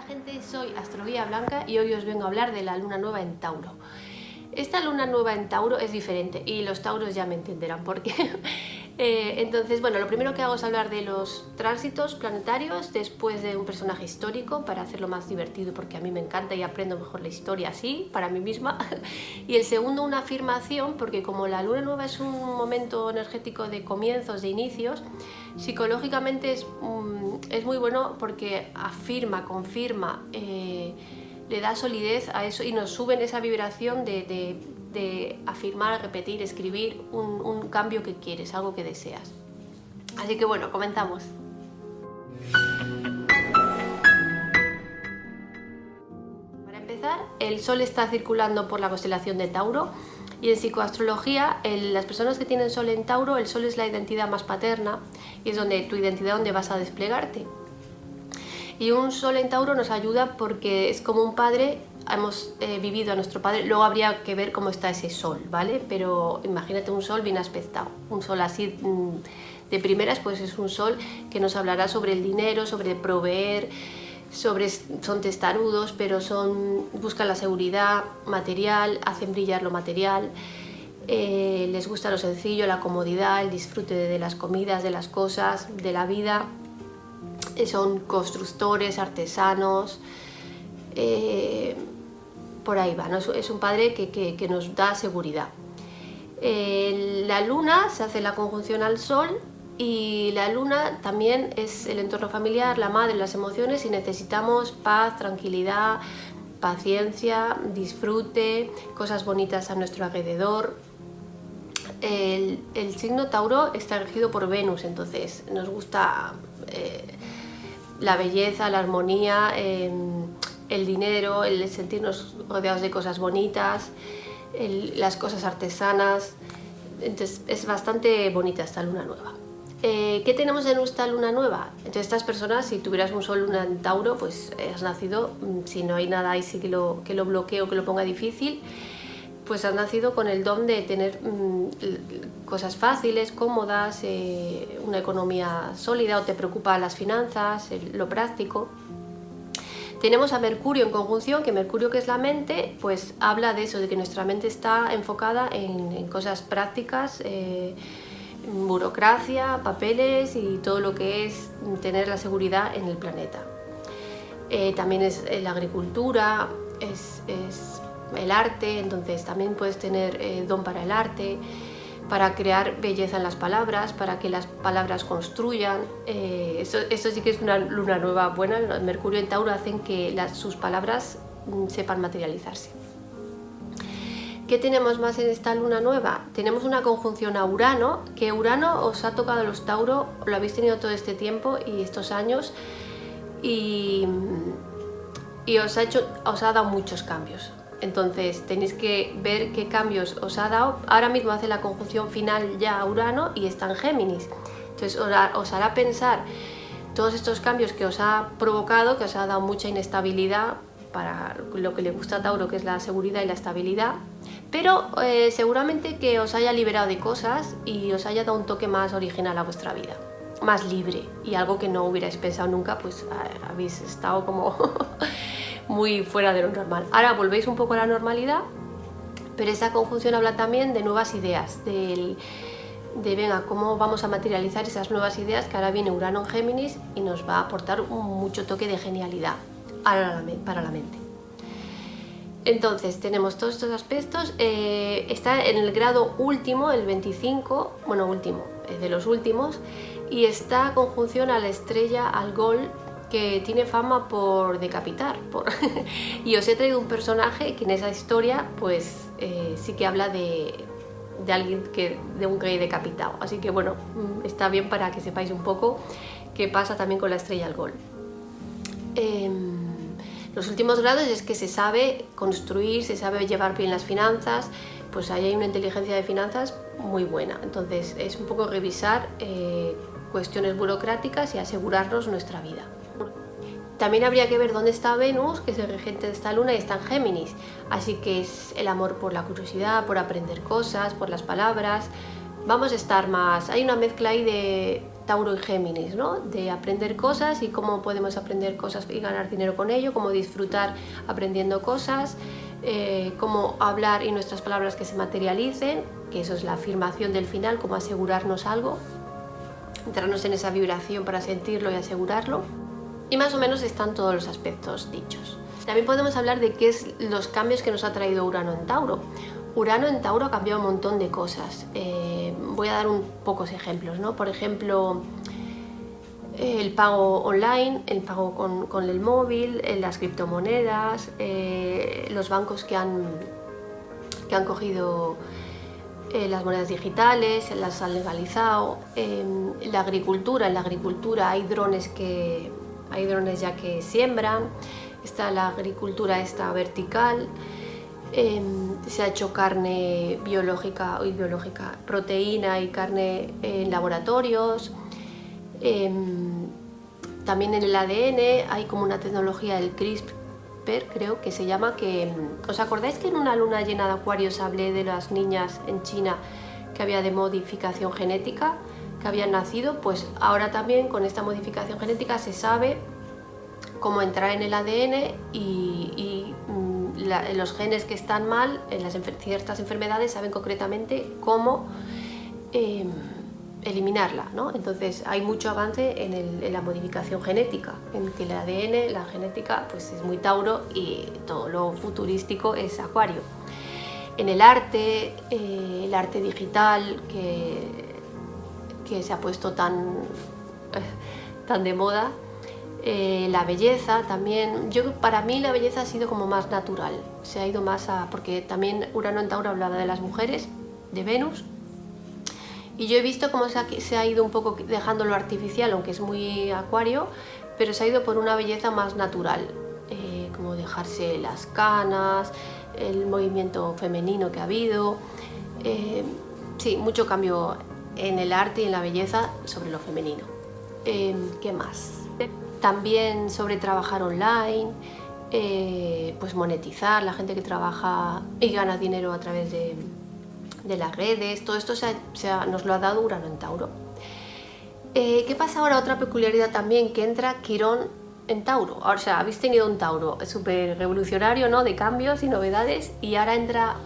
gente, soy Astroguía Blanca y hoy os vengo a hablar de la luna nueva en Tauro. Esta luna nueva en Tauro es diferente y los tauros ya me entenderán por qué. Entonces, bueno, lo primero que hago es hablar de los tránsitos planetarios después de un personaje histórico para hacerlo más divertido, porque a mí me encanta y aprendo mejor la historia así, para mí misma. Y el segundo, una afirmación, porque como la luna nueva es un momento energético de comienzos, de inicios, psicológicamente es muy bueno porque afirma, confirma, le da solidez a eso y nos sube en esa vibración de afirmar, repetir, escribir un cambio que quieres, algo que deseas. Así que bueno, comenzamos. Para empezar, el Sol está circulando por la constelación de Tauro y en psicoastrología, las personas que tienen Sol en Tauro, el Sol es la identidad más paterna y es donde tu identidad donde vas a desplegarte. Y un Sol en Tauro nos ayuda porque es como un padre, hemos vivido a nuestro padre, luego habría que ver cómo está ese Sol, ¿vale? Pero imagínate un Sol bien aspectado, un Sol así de primeras, pues es un Sol que nos hablará sobre el dinero, sobre proveer, son testarudos, pero buscan la seguridad material, hacen brillar lo material, les gusta lo sencillo, la comodidad, el disfrute de las comidas, de las cosas, de la vida. Son constructores, artesanos, por ahí va, ¿no? Es un padre que nos da seguridad. La luna se hace la conjunción al Sol y la luna también es el entorno familiar, la madre, las emociones, y necesitamos paz, tranquilidad, paciencia, disfrute, cosas bonitas a nuestro alrededor. El signo Tauro está regido por Venus, entonces nos gusta la belleza, la armonía, el dinero, el sentirnos rodeados de cosas bonitas, las cosas artesanas. Entonces es bastante bonita esta luna nueva. ¿Qué tenemos en esta luna nueva? Entonces estas personas, si tuvieras un Sol luna en Tauro, pues has nacido, si no hay nada ahí sí que lo bloquee o que lo ponga difícil, pues has nacido con el don de tener cosas fáciles, cómodas, una economía sólida, o te preocupan las finanzas, lo práctico. Tenemos a Mercurio en conjunción, que Mercurio, que es la mente, pues habla de eso, de que nuestra mente está enfocada en cosas prácticas, burocracia, papeles y todo lo que es tener la seguridad en el planeta. También es la agricultura, es el arte, entonces también puedes tener don para el arte, para crear belleza en las palabras, para que las palabras construyan. Eso sí que es una luna nueva buena. Mercurio en Tauro hacen que sus palabras sepan materializarse. ¿Qué tenemos más en esta luna nueva? Tenemos una conjunción a Urano, que Urano os ha tocado a los Tauro, lo habéis tenido todo este tiempo y estos años, y os ha dado muchos cambios. Entonces tenéis que ver qué cambios os ha dado. Ahora mismo hace la conjunción final ya a Urano y está en Géminis. Entonces os hará pensar todos estos cambios que os ha provocado, que os ha dado mucha inestabilidad para lo que le gusta a Tauro, que es la seguridad y la estabilidad. Pero seguramente que os haya liberado de cosas y os haya dado un toque más original a vuestra vida, más libre, y algo que no hubierais pensado nunca, pues habéis estado como muy fuera de lo normal. Ahora volvéis un poco a la normalidad, pero esta conjunción habla también de nuevas ideas, de venga, cómo vamos a materializar esas nuevas ideas, que ahora viene Urano en Géminis y nos va a aportar mucho toque de genialidad para la mente. Entonces tenemos todos estos aspectos. Está en el grado último, el 25, bueno, último, de los últimos, y está conjunción a la estrella Algol, que tiene fama por decapitar. Y os he traído un personaje que en esa historia pues sí que habla de alguien de un rey decapitado. Así que bueno, está bien para que sepáis un poco qué pasa también con la estrella Algol. Los últimos grados es que se sabe construir, se sabe llevar bien las finanzas, pues ahí hay una inteligencia de finanzas muy buena. Entonces es un poco revisar cuestiones burocráticas y asegurarnos nuestra vida. También habría que ver dónde está Venus, que es el regente de esta luna, y está en Géminis. Así que es el amor por la curiosidad, por aprender cosas, por las palabras. Vamos a estar más... Hay una mezcla ahí Tauro y Géminis, ¿no? De aprender cosas y cómo podemos aprender cosas y ganar dinero con ello, cómo disfrutar aprendiendo cosas, cómo hablar y nuestras palabras que se materialicen, que eso es la afirmación del final, cómo asegurarnos algo, entrarnos en esa vibración para sentirlo y asegurarlo. Y más o menos están todos los aspectos dichos. También podemos hablar de qué es los cambios que nos ha traído Urano en Tauro. Urano en Tauro ha cambiado un montón de cosas. Voy a dar pocos ejemplos, ¿no? Por ejemplo, el pago online, el pago con el móvil, las criptomonedas, los bancos que han cogido las monedas digitales, las han legalizado. La agricultura, en la agricultura hay drones ya que siembran. Está la agricultura vertical. Se ha hecho carne biológica, proteína y carne en laboratorios. También en el ADN hay como una tecnología del CRISPR, creo que se llama, que ¿os acordáis que en una luna llena de Acuario os hablé de las niñas en China que había de modificación genética, que habían nacido? Pues ahora también con esta modificación genética se sabe cómo entrar en el ADN y los genes que están mal en ciertas enfermedades saben concretamente cómo eliminarla, ¿no? Entonces hay mucho avance en la modificación genética, en que el ADN, la genética, pues es muy Tauro y todo lo futurístico es Acuario. En el arte digital que se ha puesto tan de moda. La belleza también, para mí la belleza ha sido como más natural, se ha ido más porque también Urano en Tauro hablaba de las mujeres, de Venus, y yo he visto cómo se ha ido un poco dejando lo artificial, aunque es muy Acuario, pero se ha ido por una belleza más natural, como dejarse las canas, el movimiento femenino que ha habido, sí, mucho cambio en el arte y en la belleza sobre lo femenino. ¿Qué más? También sobre trabajar online, pues monetizar, la gente que trabaja y gana dinero a través de las redes, todo esto nos lo ha dado Urano en Tauro. ¿Qué pasa ahora? Otra peculiaridad también, que entra Quirón en Tauro. O sea, habéis tenido un Tauro súper revolucionario, ¿no? De cambios y novedades, y ahora entra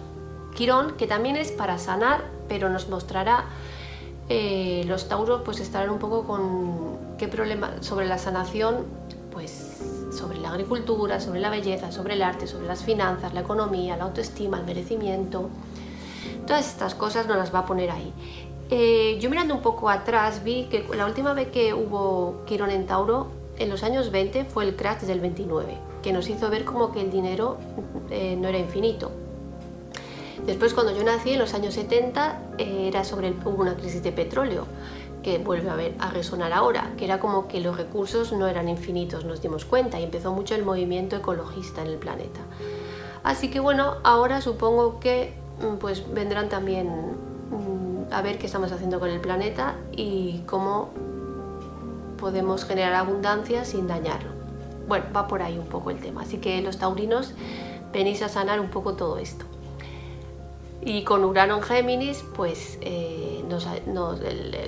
Quirón, que también es para sanar, pero nos mostrará los Tauros pues estarán un poco con qué problema sobre la sanación, pues sobre la agricultura, sobre la belleza, sobre el arte, sobre las finanzas, la economía, la autoestima, el merecimiento. Todas estas cosas nos las va a poner ahí. Yo mirando un poco atrás vi que la última vez que hubo Quirón en Tauro, en los años 20, fue el crash del 29, que nos hizo ver como que el dinero no era infinito. Después, cuando yo nací, en los años 70, hubo una crisis de petróleo, que vuelve a resonar ahora, que era como que los recursos no eran infinitos, nos dimos cuenta, y empezó mucho el movimiento ecologista en el planeta. Así que bueno, ahora supongo que pues vendrán también a ver qué estamos haciendo con el planeta y cómo podemos generar abundancia sin dañarlo. Bueno, va por ahí un poco el tema, así que los taurinos venís a sanar un poco todo esto. Y con Urano en Géminis, pues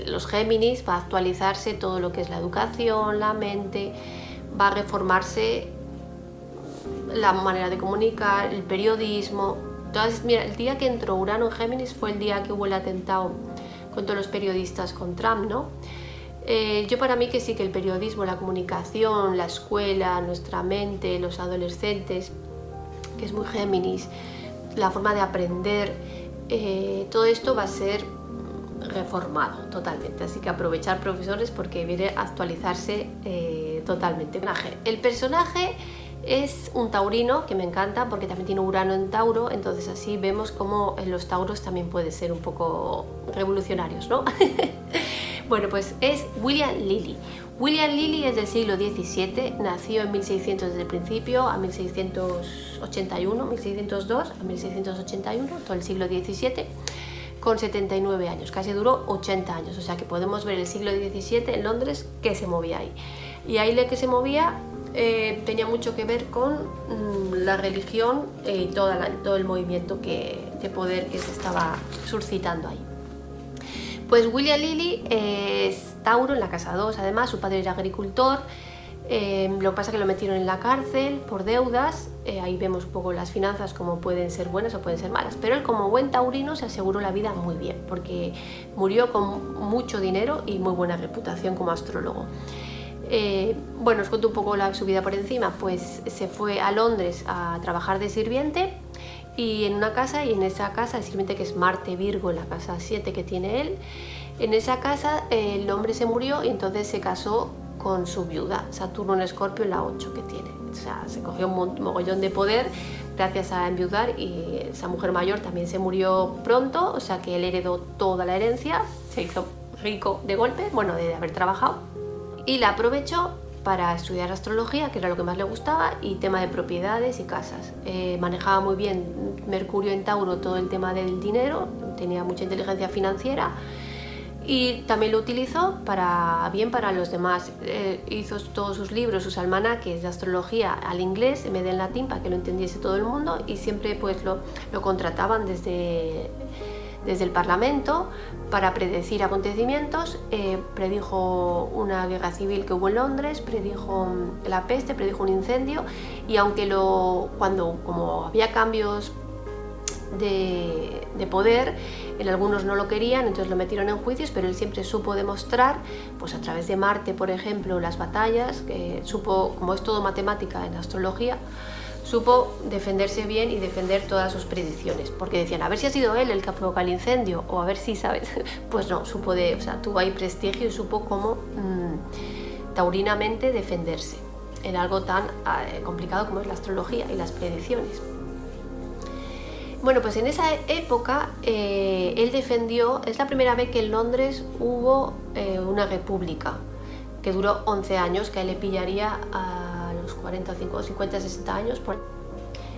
los Géminis va a actualizarse todo lo que es la educación, la mente, va a reformarse la manera de comunicar, el periodismo. Entonces, mira, el día que entró Urano en Géminis fue el día que hubo el atentado con todos los periodistas con Trump, ¿no? Yo para mí que sí, que el periodismo, la comunicación, la escuela, nuestra mente, los adolescentes, que es muy Géminis, la forma de aprender, todo esto va a ser reformado totalmente, así que aprovechar profesores porque viene a actualizarse totalmente. El personaje es un taurino que me encanta porque también tiene Urano en Tauro, entonces así vemos cómo los tauros también pueden ser un poco revolucionarios, ¿no? Bueno, pues es William Lilly. William Lilly es del siglo XVII, nació en 1600 desde el principio a 1681, 1602 a 1681, todo el siglo XVII, con 79 años, casi duró 80 años, o sea que podemos ver el siglo XVII en Londres que se movía ahí. Y ahí lo que se movía tenía mucho que ver con la religión y todo el movimiento de poder que se estaba suscitando ahí. Pues William Lilly Tauro, en la casa 2, además, su padre era agricultor. Lo que pasa es que lo metieron en la cárcel por deudas. Ahí vemos un poco las finanzas, como pueden ser buenas o pueden ser malas, pero él, como buen taurino, se aseguró la vida muy bien, porque murió con mucho dinero y muy buena reputación como astrólogo. Bueno, os cuento un poco su vida por encima. Pues se fue a Londres a trabajar de sirviente, y en esa casa, el sirviente, que es Marte Virgo, en la casa 7 que tiene él, en esa casa el hombre se murió y entonces se casó con su viuda, Saturno en Escorpio, en la 8 que tiene. O sea, se cogió un mogollón de poder gracias a enviudar, y esa mujer mayor también se murió pronto, o sea que él heredó toda la herencia, se hizo rico de golpe, bueno, de haber trabajado, y la aprovechó para estudiar astrología, que era lo que más le gustaba, y tema de propiedades y casas. Manejaba muy bien Mercurio en Tauro todo el tema del dinero, tenía mucha inteligencia financiera, y también lo utilizó para los demás. Hizo todos sus libros, sus almanaques de astrología al inglés en vez de en latín, para que lo entendiese todo el mundo, y siempre pues lo contrataban desde el Parlamento para predecir acontecimientos. Predijo una guerra civil que hubo en Londres, predijo la peste, predijo un incendio, y aunque como había cambios de poder, en algunos no lo querían, entonces lo metieron en juicios, pero él siempre supo demostrar, pues a través de Marte, por ejemplo, las batallas, que supo, como es todo matemática en astrología, supo defenderse bien y defender todas sus predicciones, porque decían, a ver si ha sido él el que provoca el incendio, o a ver si, ¿sabes? Pues no, tuvo ahí prestigio y supo cómo taurinamente defenderse en algo tan complicado como es la astrología y las predicciones. Bueno, pues en esa época él defendió, es la primera vez que en Londres hubo una república, que duró 11 años, que a él le pillaría a los 50, 60 años.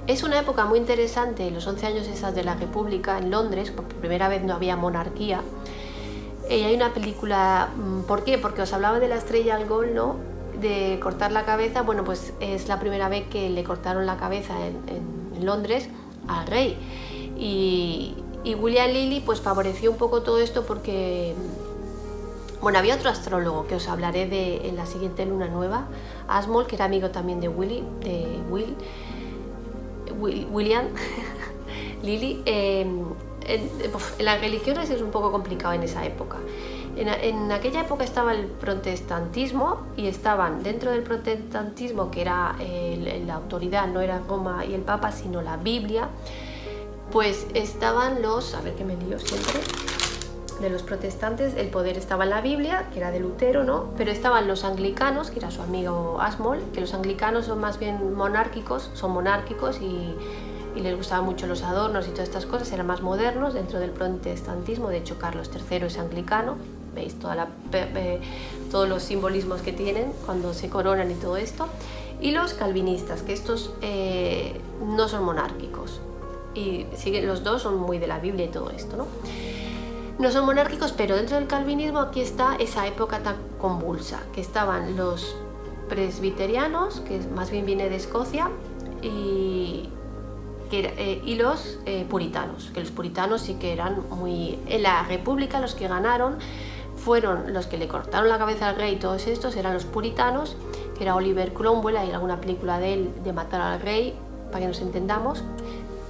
Es una época muy interesante, los 11 años esas de la república en Londres, por primera vez no había monarquía. Hay una película, ¿por qué? Porque os hablaba de la estrella Algol, ¿no? De cortar la cabeza. Bueno, pues es la primera vez que le cortaron la cabeza en Londres al rey, y William Lilly pues favoreció un poco todo esto, porque bueno, había otro astrólogo que os hablaré en la siguiente luna nueva, Ashmole, que era amigo también de William Lilly. En las religiones es un poco complicado en esa época. En aquella época estaba el protestantismo, y estaban dentro del protestantismo, que era la autoridad, no era Roma y el Papa, sino la Biblia. Pues estaban a ver que me lío siempre, de los protestantes, el poder estaba en la Biblia, que era de Lutero, ¿no? Pero estaban los anglicanos, que era su amigo Ashmole, que los anglicanos son más bien monárquicos, y les gustaban mucho los adornos y todas estas cosas, eran más modernos dentro del protestantismo. De hecho, Carlos III es anglicano, veis todos los simbolismos que tienen cuando se coronan y todo esto. Y los calvinistas, que estos no son monárquicos, y los dos son muy de la Biblia y todo esto, ¿no? No son monárquicos, pero dentro del calvinismo aquí está esa época tan convulsa, que estaban los presbiterianos, que más bien viene de Escocia, y los puritanos, que los puritanos sí que eran muy... En la república los que ganaron fueron los que le cortaron la cabeza al rey, y todos estos eran los puritanos, que era Oliver Cromwell. Hay alguna película de él, de matar al rey, para que nos entendamos.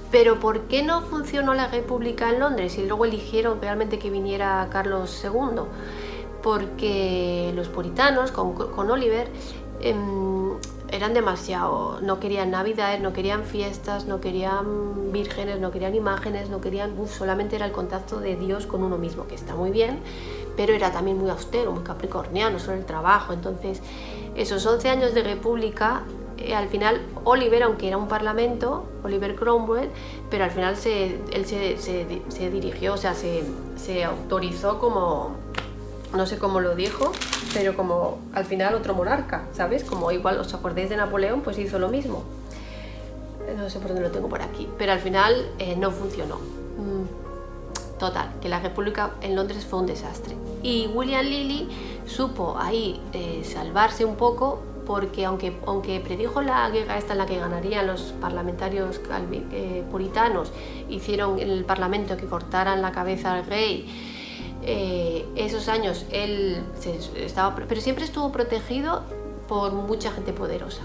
Pero ¿por qué no funcionó la república en Londres y luego eligieron realmente que viniera Carlos II? Porque los puritanos con Oliver eran demasiado, no querían navidades, no querían fiestas, no querían vírgenes, no querían imágenes, no querían, solamente era el contacto de Dios con uno mismo, que está muy bien, pero era también muy austero, muy capricorniano sobre el trabajo. Entonces esos 11 años de república, al final Oliver, aunque era un parlamento, Oliver Cromwell, pero al final él se dirigió, o sea, se autorizó como, no sé cómo lo dijo, pero como al final otro monarca, ¿sabes? Como igual os acordáis de Napoleón, pues hizo lo mismo. No sé por dónde lo tengo por aquí, pero al final no funcionó. Total, que la república en Londres fue un desastre. Y William Lilly supo ahí salvarse un poco, porque aunque predijo la guerra esta en la que ganarían los parlamentarios puritanos, hicieron en el parlamento que cortaran la cabeza al rey, Esos años él pero siempre estuvo protegido por mucha gente poderosa.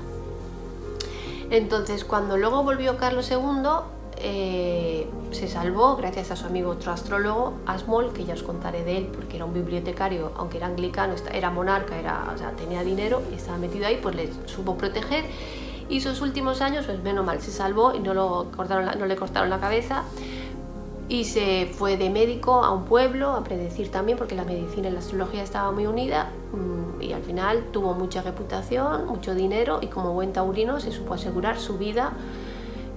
Entonces, cuando luego volvió Carlos II, se salvó gracias a su amigo otro astrólogo, Ashmole, que ya os contaré de él, porque era un bibliotecario, aunque era anglicano, era monarca, o sea, tenía dinero y estaba metido ahí, pues le supo proteger. Y sus últimos años, pues menos mal, se salvó y no le cortaron la cabeza. Y se fue de médico a un pueblo a predecir también, porque la medicina y la astrología estaban muy unidas, y al final tuvo mucha reputación, mucho dinero, y como buen taurino se supo asegurar su vida.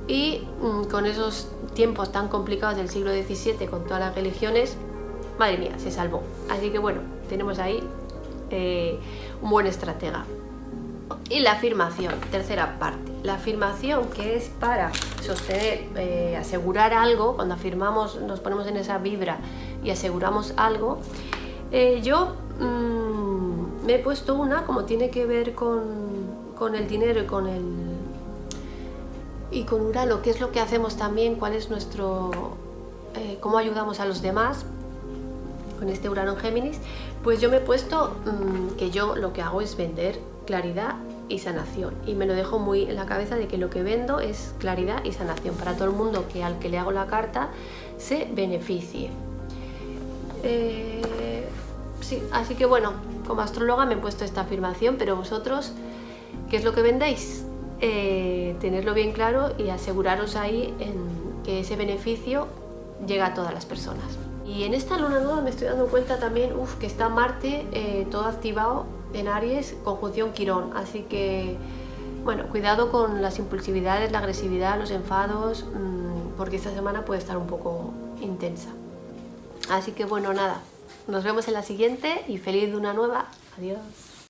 Y con esos tiempos tan complicados del siglo XVII, con todas las religiones, madre mía, se salvó. Así que bueno, tenemos ahí un buen estratega. Y la afirmación, tercera parte. La afirmación, que es para sostener, asegurar algo. Cuando afirmamos, nos ponemos en esa vibra y aseguramos algo. Yo me he puesto una, como tiene que ver con el dinero y con Urano, qué es lo que hacemos también, cuál es cómo ayudamos a los demás con este Urano en Géminis. Pues yo me he puesto que yo lo que hago es vender claridad y sanación, y me lo dejo muy en la cabeza de que lo que vendo es claridad y sanación para todo el mundo al que le hago la carta se beneficie. Sí, así que bueno, como astróloga me he puesto esta afirmación, pero vosotros, ¿qué es lo que vendéis? Tenerlo bien claro y aseguraros ahí en que ese beneficio llega a todas las personas. Y en esta luna nueva me estoy dando cuenta también que está Marte todo activado en Aries, conjunción Quirón, así que bueno, cuidado con las impulsividades, la agresividad, los enfados, porque esta semana puede estar un poco intensa. Así que bueno, nada, nos vemos en la siguiente y feliz luna nueva. Adiós.